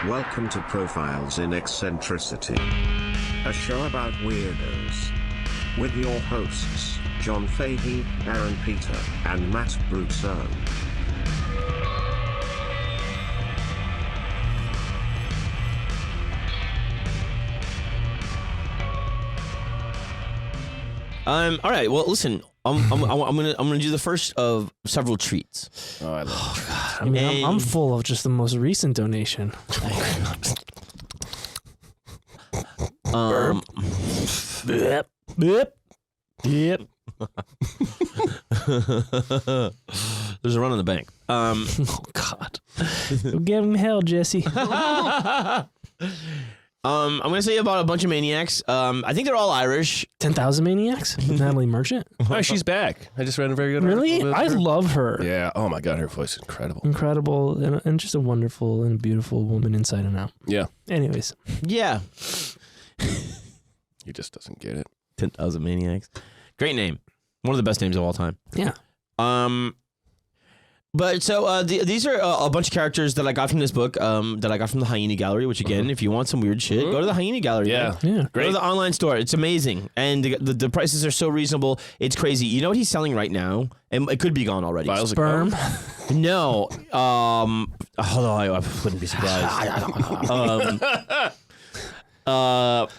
Welcome to Profiles in Eccentricity, a show about weirdos. With your hosts, John Fahey, Aaron Peter, and Matt Brousseau. All right. Well, listen. I'm gonna do the first of several treats. Oh, I love it. I mean, I'm full of just the most recent donation. Yep. Yep. There's a run in the bank. Oh God. Go give him hell, Jesse. I'm gonna say about a bunch of maniacs. I think they're all Irish. 10,000 Maniacs? Natalie Merchant? Oh, she's back. I just read a very good Really? article about I her. love her. Yeah. Oh my God, her voice is incredible. Incredible and just a wonderful and beautiful woman inside and out. Yeah. Anyways. Yeah. He just doesn't get it. 10,000 Maniacs. Great name. One of the best names of all time. Yeah. But so these are a bunch of characters that I got from this book, that I got from the Hyena Gallery, which again, if you want some weird shit, go to the Hyena Gallery. Yeah. Yeah. Go to the online store. It's amazing. And the prices are so reasonable. It's crazy. You know what he's selling right now? And it could be gone already. Vials of Sperm. coke? No. Hold on. I wouldn't be surprised.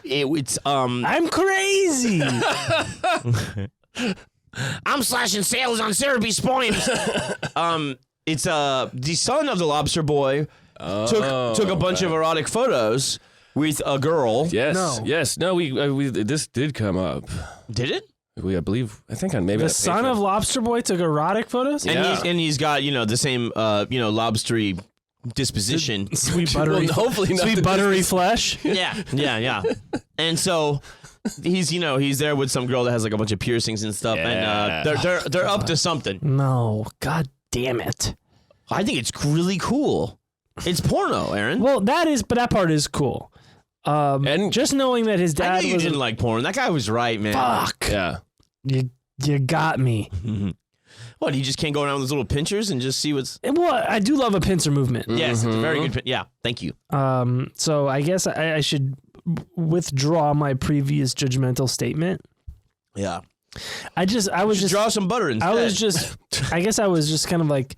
It's I'm crazy. I'm slashing sales on Cerebi Spoins. It's the son of the lobster boy took a bunch of erotic photos with a girl. Yes. No. Yes. No. We this did come up. Did it? I think on maybe The son of Lobster Boy took erotic photos? Yeah. And he's got the same lobstery disposition. Sweet buttery, Well, hopefully not sweet the buttery flesh. Yeah. And so he's there with some girl that has like a bunch of piercings and stuff, Yeah. and they're up to something. No, God damn it. I think it's really cool. It's porno, Aaron. Well, but that part is cool. And Just knowing that his I dad knew you was didn't like porn. That guy was right, man. fuck. yeah. You got me. What? You just can't go around with those little pinchers and just see what's. Well, I do love a pincer movement. Yes, it's a very good. Yeah, thank you. So I guess I should withdraw my previous judgmental statement. Yeah. I was just draw some butter instead. I guess I was just kind of like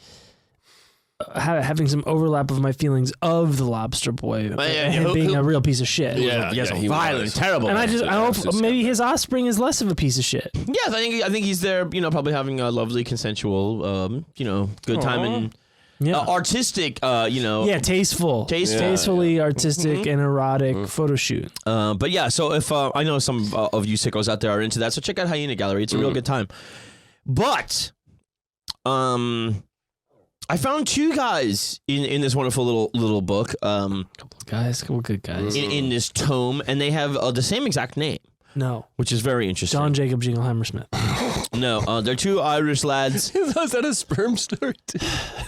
having some overlap of my feelings of the lobster boy and being a real piece of shit. Yeah. Yes, he violent, was. terrible. And I hope maybe his offspring is less of a piece of shit. Yes, I think he's there. Probably having a lovely, consensual, good time and artistic. Yeah, tasteful. Tastefully artistic and erotic photo shoot. But yeah, so if I know some of you sickos out there are into that, so check out Hyena Gallery. It's a real good time. But I found two guys in this wonderful little book. Couple good guys. In this tome, and they have the same exact name, No. which is very interesting. John Jacob Jingleheimer Smith. No, they're two Irish lads. Is that a sperm story?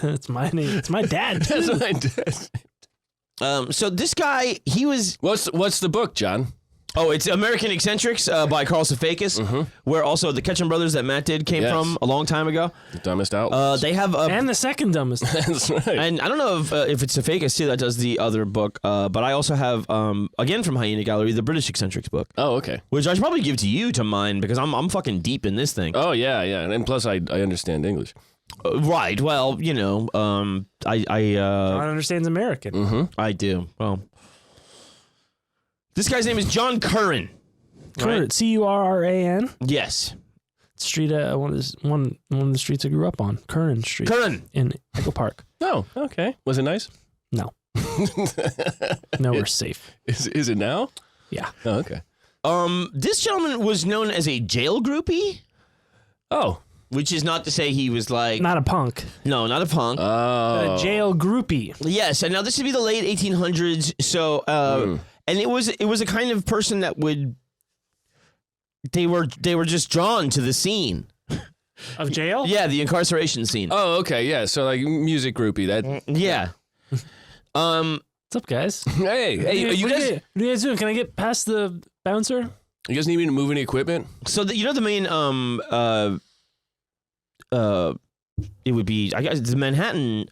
That's my name. It's my dad. That's my dad. So this guy, he was. What's the book, John? Oh, it's American Eccentrics by Carl Safakis, where also the Ketchum Brothers that Matt did came from a long time ago. The dumbest out. They have a. And the second dumbest. That's right. And I don't know if it's Safakis too that does the other book, but I also have again from Hyena Gallery the British Eccentrics book, Oh, okay. which I should probably give to you to mine because I'm fucking deep in this thing. Oh, yeah. And plus, I understand English. Right. Well, John understands American. I do. Well, this guy's name is John Curran. Curran. Right? Curran. Yes. Street. One of the streets I grew up on. Curran Street. Curran. In Echo Park. Oh, okay. Was it nice? No. No, we're safe. Is it now? Yeah. Oh, okay. This gentleman was known as a jail groupie, Oh. which is not to say he was like Not a punk. no, not a punk. Oh. A jail groupie. Yes, and now this would be the late 1800s. So, and it was a kind of person that would they were just drawn to the scene. Of jail? Yeah, the incarceration scene. Oh, okay. Yeah. So like music groupie. That. Yeah. What's up, guys? Hey, you what guys. are you guys doing? Can I get past the bouncer? You guys need me to move any equipment? So the main it would be I guess the Manhattan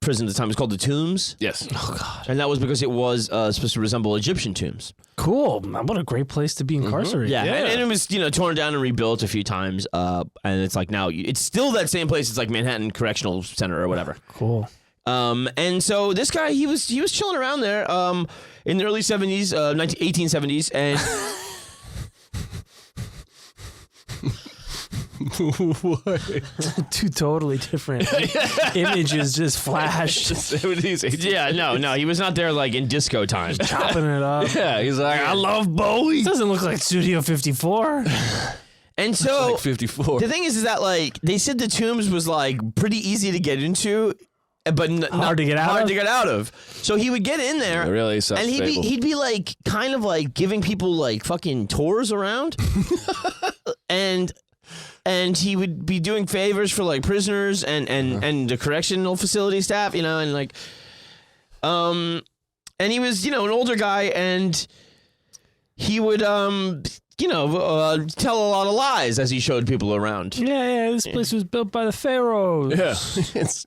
prison at the time. It was called the Tombs. Yes. Oh God. And that was because it was supposed to resemble Egyptian tombs. Cool. What a great place to be incarcerated. Yeah. And it was, torn down and rebuilt a few times. And it's like now, it's still that same place. It's like Manhattan Correctional Center or whatever. Cool. And so this guy, he was chilling around there in the early 70s, 1870s. And... What? Two totally different images just flashed. 70s, 80s. Yeah, no, he was not there like in disco time. Chopping it up. Yeah, he's like, I love Bowie. It doesn't look like Studio 54. And so Like 54. the thing is that like they said the Tombs was like pretty easy to get into, but Hard to get out hard of? to get out of. So he would get in there, It really sounds and he'd be like kind of like giving people like fucking tours around, and he would be doing favors for like prisoners and the correctional facility staff, and like, and he was an older guy, and he would tell a lot of lies as he showed people around. Yeah, this place was built by the pharaohs. Yeah. It's,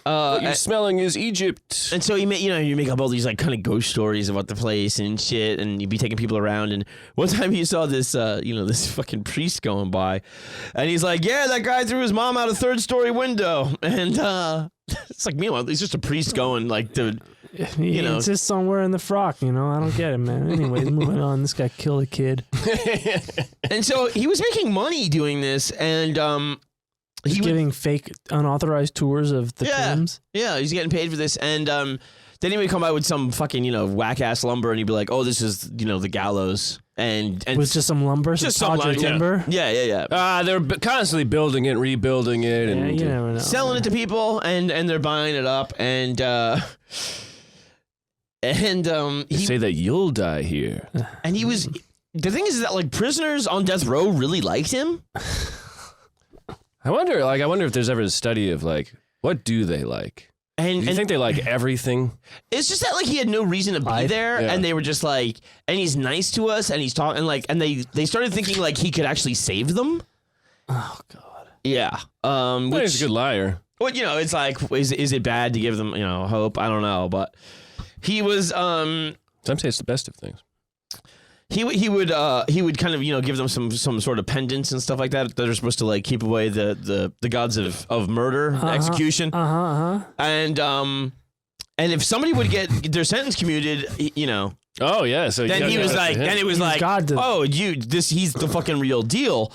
what you're smelling is Egypt. And so you make up all these like kind of ghost stories about the place and shit, and you'd be taking people around. And one time you saw this, this fucking priest going by, and he's like, "Yeah, that guy threw his mom out a third-story window." And it's like, meanwhile, he's just a priest going like to, It's just somewhere in the frock, I don't get it, man. Anyways, moving on. This guy killed a kid. And so he was making money doing this, and He's giving fake unauthorized tours of the tombs. Yeah, he's getting paid for this, and then he would come by with some fucking whack ass lumber, and he'd be like, "Oh, this is the gallows," and With just some lumber, just some Padre timber. Yeah. They're constantly building it, rebuilding it, Yeah, and you never know. Selling it to people, and they're buying it up, and they say that you'll die here. and he was. The thing is that like prisoners on death row really liked him. I wonder if there's ever a study of like, what do they like? And Do you think they like everything? it's just that like he had no reason to be there, Yeah. and they were just like, and he's nice to us, and he's talking like, and they started thinking like he could actually save them. Oh God. Yeah. Well, Which, he's a good liar. well, it's like, is it bad to give them hope? I don't know, but he was Some say it's the best of things. he would kind of give them some sort of pendants and stuff like that that are supposed to like keep away the gods of murder, execution, and if somebody would get their sentence commuted, Oh yeah, so then he was like, then it was like, God to- oh, he's the fucking real deal.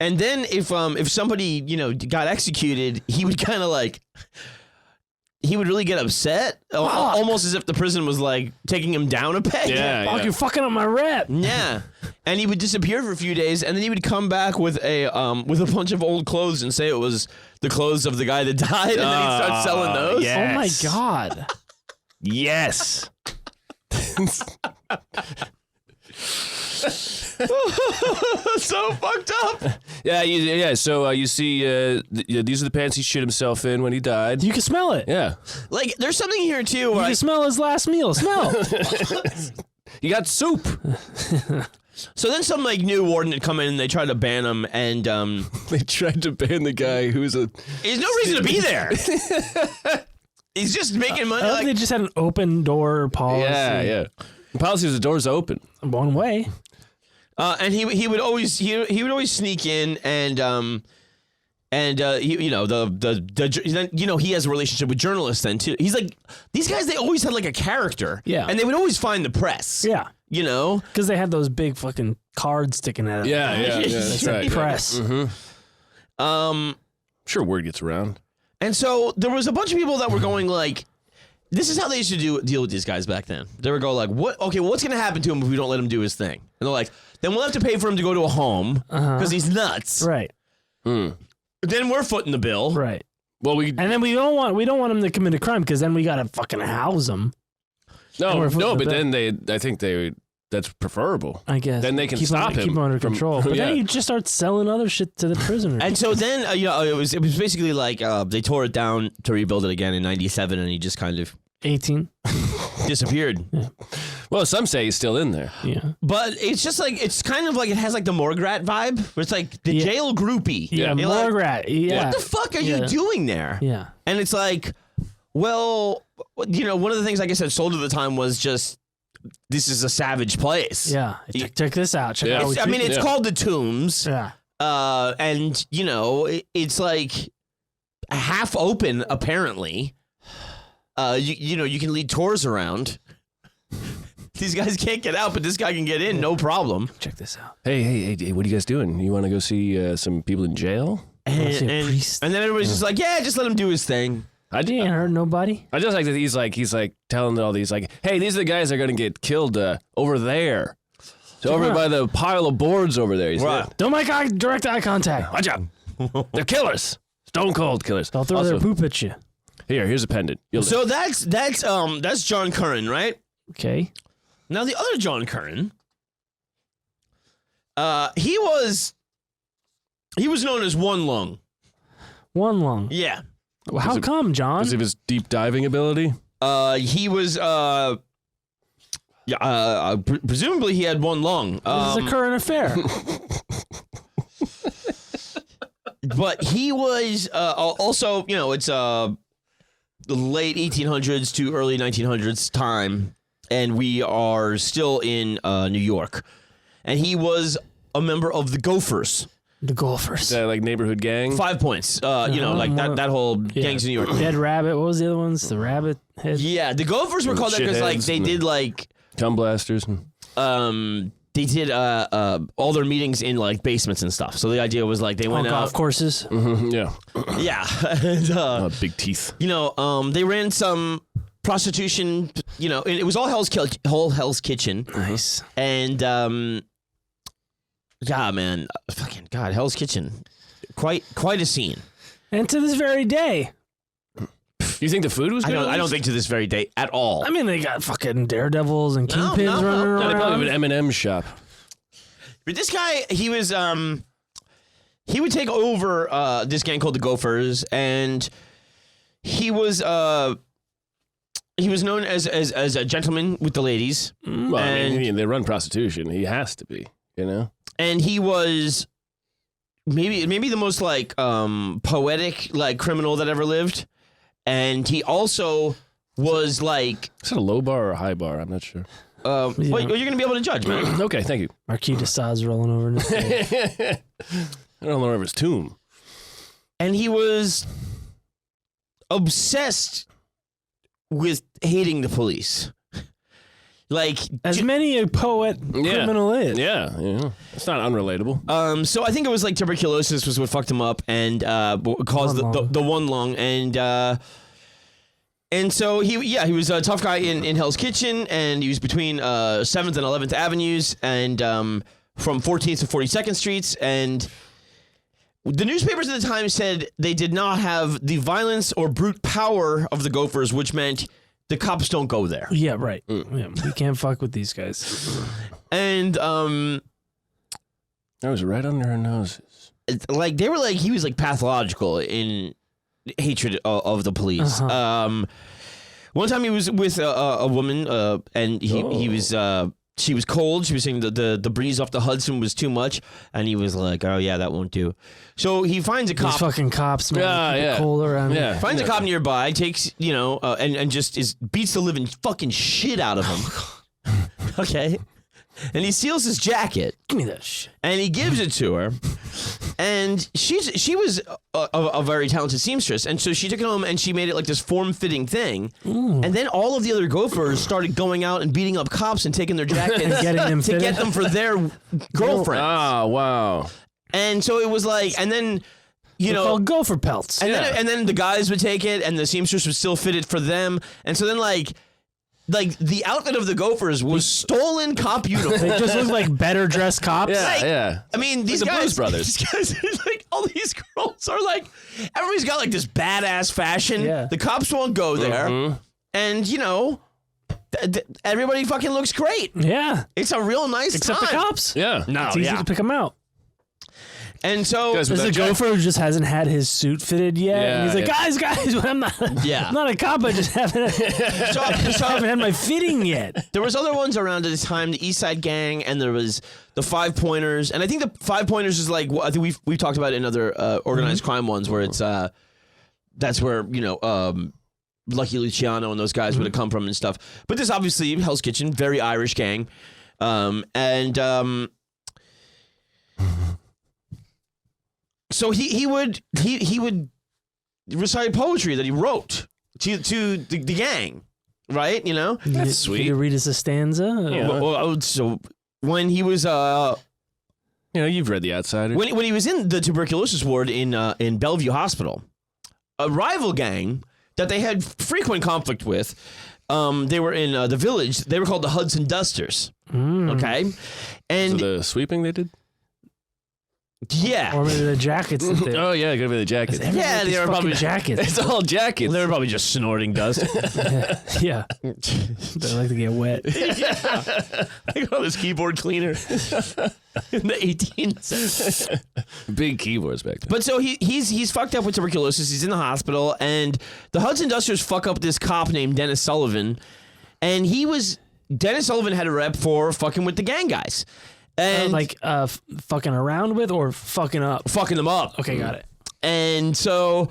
And then if somebody got executed, he would kind of like. He would really get upset, almost as if the prison was like taking him down a peg. Yeah, Fuck, yeah. you're fucking up my rep. Yeah, and he would disappear for a few days, and then he would come back with a bunch of old clothes and say it was the clothes of the guy that died, and then he'd start selling those. yeah. Oh my Yes. God. Yes. So fucked up. Yeah. So you see, these are the pants he shit himself in when he died. You can smell it. Yeah. Like, there's something here too. You Where can smell his last meal. Smell. You got soup. so then some like new warden had come in and they tried to ban him, and They tried to ban the guy who's a. there's no reason to be there. He's just making money. I thought Like, they just had an open door policy. Yeah. The policy is the door's open. One way. and he would always sneak in, and he has a relationship with journalists then too. He's like, these guys, they always had like a character. Yeah. And they would always find the press. Yeah. Because they had those big fucking cards sticking out of them. Yeah. That's right. Press. Sure, word gets around. And so there was a bunch of people that were going like, this is how they used to deal with these guys back then. They would go like, what's going to happen to him if we don't let him do his thing? And they're like, then we'll have to pay for him to go to a home because he's nuts. Right. Then we're footing the bill. Right. Well, And then we don't want him to commit a crime because then we gotta fucking house him. I think that's preferable. I guess. Then they can keep stop keep him under from- control. But yeah. then you just start selling other shit to the prisoners. And so then, it was basically like they tore it down to rebuild it again in '97, and he just kind of 18. disappeared. Well, some say he's still in there. Yeah. But it's just like, it's kind of like, it has like the Morgrat vibe, where it's like the jail groupie. Yeah. You're like, Morgrat. Yeah. what the fuck are you doing there? Yeah. And it's like, Well, one of the things I guess I sold at the time was just this is a savage place. Yeah. Check this out. Check out. It's called the Tombs. Yeah. And it's like half open apparently. You can lead tours around. These guys can't get out, but this guy can get in, no problem. Check this out. Hey, what are you guys doing? You want to go see some people in jail? And then everybody's just like, yeah, just let him do his thing. He ain't hurt nobody. I just like that he's like telling all these like, hey, these are the guys that are gonna get killed over there. So over by the pile of boards over there. Right. Don't make direct eye contact. Watch out. They're killers. Stone cold killers. They'll throw their poop at you. Here's a pendant. So that's John Curran, right? Okay. Now the other John Curran, he was known as One Lung. One lung. Yeah. Well, how come, John? Because of his deep diving ability? He was presumably he had one lung. This is a current affair. But he was also, it's the late 1800s to early 1900s time, and we are still in New York. And he was a member of the Gophers. The Gophers. Is that like neighborhood gang? 5 points. Like that whole gangs in New York. Dead Rabbit. What was the other ones? The Rabbit Head. Yeah, the Gophers were called that because like they did like cum blasters. They did all their meetings in like basements and stuff. So the idea was like they went out golf courses. Mm-hmm, yeah. Yeah. And, big teeth. They ran some prostitution. And it was all Hell's Kitchen. Nice. And yeah, man, fucking God, Hell's Kitchen, quite a scene. And to this very day. You think the food was good? I don't think to this very day at all. I mean, they got fucking daredevils and kingpins running around. They probably have an M&M shop. But this guy, he would take over this gang called the Gophers, and he was known as a gentleman with the ladies. Well, I mean, they run prostitution. He has to be, And he was maybe the most like poetic like criminal that ever lived. And he also was like... Is that a low bar or a high bar? I'm not sure. Well, you're going to be able to judge, man. Okay, thank you. Marquis de Sades rolling over in his face. I don't know of his tomb. And he was obsessed with hating the police. Like... As many a poet criminal is. Yeah. It's not unrelatable. So I think it was like tuberculosis was what fucked him up and caused the one lung. And so he was a tough guy in Hell's Kitchen, and he was between 7th and 11th Avenues and from 14th to 42nd Streets. And the newspapers at the time said they did not have the violence or brute power of the Gophers, which meant the cops don't go there. Yeah, right. Yeah, we can't fuck with these guys. And that was right under our noses. Like they were like he was like pathological in hatred of the police. Uh-huh. One time he was with a woman, and she was cold. She was saying the breeze off the Hudson was too much, and he was like, "Oh yeah, that won't do." So he finds a cop. These fucking cops, man. Yeah. Cold around. Yeah. Finds a cop nearby, takes and just beats the living fucking shit out of him. Okay. And he steals his jacket. Give me that shit. And he gives it to her. And she was a very talented seamstress. And so she took it home and she made it like this form-fitting thing. Ooh. And then all of the other Gophers started going out and beating up cops and taking their jackets to get them for their girlfriends. Ah, wow. And so it was like, and then... They're called gopher pelts. And then the guys would take it and the seamstress would still fit it for them. And so then like the outfit of the Gophers was stolen cop uniforms. They just look like better dressed cops. Yeah. I mean, these like guys, the Blues Brothers. these guys, like all these girls are like, everybody's got like this badass fashion. Yeah. The cops won't go there, and everybody fucking looks great. Yeah. It's a real nice Except time. the cops. Yeah. No, It's easy to pick them out. And so Guys, There's a gopher who just hasn't had his suit fitted yet. Yeah, and he's like, guys, I'm not, I'm not a cop. I just haven't had my fitting yet. there was other ones around at the time, the East Side Gang, and there was the Five Pointers, and I think the Five Pointers is like I think we've talked about it in other organized crime ones where it's that's where Lucky Luciano and those guys would have come from and stuff. But this obviously Hell's Kitchen, very Irish gang, so he would recite poetry that he wrote to the gang, right? You know, That's sweet. Could you read us a stanza? Yeah. So when he was you've read The Outsider. when he was in the tuberculosis ward in Bellevue Hospital, a rival gang that they had frequent conflict with. They were in the Village. They were called the Hudson Dusters. Okay, and So the sweeping they did? yeah, Or maybe the jackets. That they, Oh, yeah, gotta be the jackets. yeah, they were probably jackets. It's all jackets. they were probably just snorting dust. Yeah. They like to get wet. I got this keyboard cleaner in the 18th. Big keyboards back then. But so he's fucked up with tuberculosis. He's in the hospital, and the Hudson Dusters fuck up this cop named Dennis Sullivan, and Dennis Sullivan had a rep for fucking with the gang guys, and fucking around with or fucking up. fucking them up. Okay, got it. And so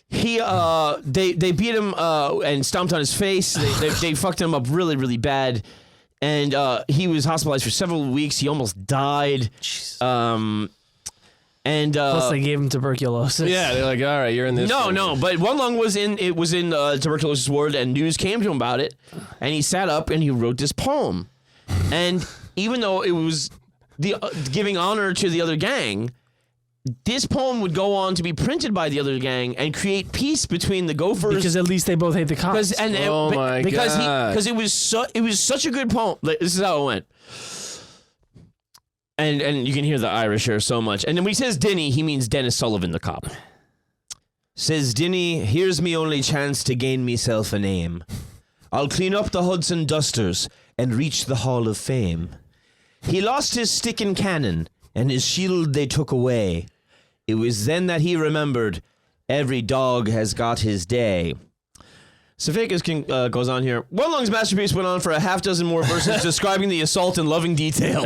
he they beat him and stomped on his face. They fucked him up really, really bad. And he was hospitalized for several weeks. He almost died. Plus, they gave him tuberculosis. Yeah, they're like, all right, you're in this. No, but one lung was in tuberculosis ward, and news came to him about it, and he sat up and he wrote this poem. And even though it was the giving honor to the other gang, this poem would go on to be printed by the other gang and create peace between the Gophers. Because at least they both hate the cops. Because it was such a good poem. Like, this is how it went. And you can hear the Irish here so much. And then when he says Denny, he means Dennis Sullivan, the cop. Says Denny, here's me only chance to gain meself a name. I'll clean up the Hudson Dusters and reach the Hall of Fame. He lost his stick and cannon, and his shield they took away. It was then that he remembered, every dog has got his day. Safakis goes on here. One Lung's masterpiece went on for a half dozen more verses describing the assault in loving detail.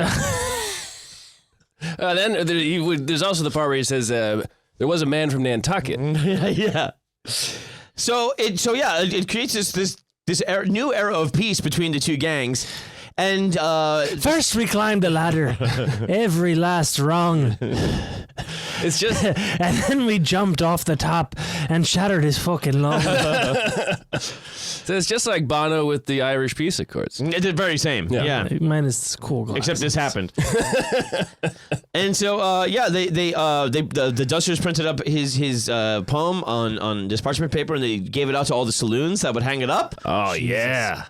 Then there's also the part where he says, there was a man from Nantucket. Yeah. So it creates this new era of peace between the two gangs. And first we climbed the ladder, every last rung. It's just, and then we jumped off the top and shattered his fucking lung. so it's just like Bono with the Irish Peace Accords. It's the very same. Yeah. Minus cool glasses. Except this happened. And so the Dusters printed up his poem on this parchment paper, and they gave it out to all the saloons that would hang it up. Oh, yeah.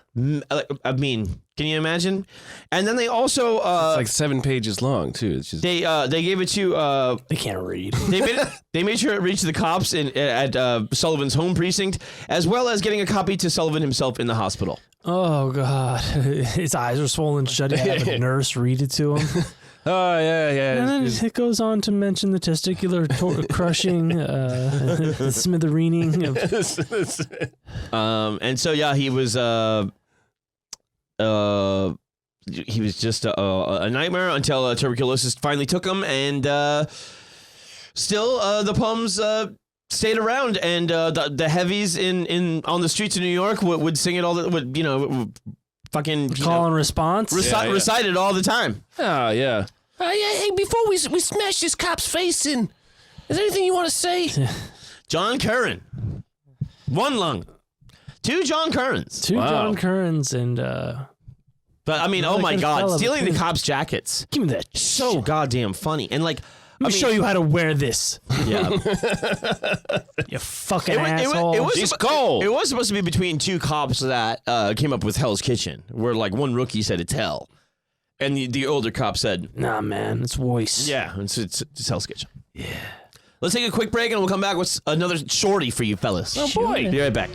I mean, can you imagine? And then they also it's like 7 pages long too. It's just they gave it to they can't read. They made sure it reached the cops at Sullivan's home precinct, as well as getting a copy to Sullivan himself in the hospital. Oh God, his eyes were swollen shut. He had a nurse read it to him. Oh yeah. And then it goes on to mention the testicular crushing, the smithereening of. And so he was just a nightmare until tuberculosis finally took him, and still the poems stayed around, and the heavies on the streets of New York would sing it all. Fucking call and response. Recite it all the time. Oh yeah. Hey, before we smash this cop's face in, is there anything you want to say? John Curran, one lung, 2 John Currans, 2 John Currans, and. But I mean, oh my God, stealing the cops' jackets. Give me that. So goddamn funny. And like, let me show you how to wear this. Yeah. You fucking asshole. It was supposed to be between 2 cops that came up with Hell's Kitchen, where like one rookie said it's hell, and the older cop said, "Nah, man, it's voice." Yeah, it's Hell's Kitchen. Yeah. Let's take a quick break, and we'll come back with another shorty for you fellas. Oh boy. Be right back.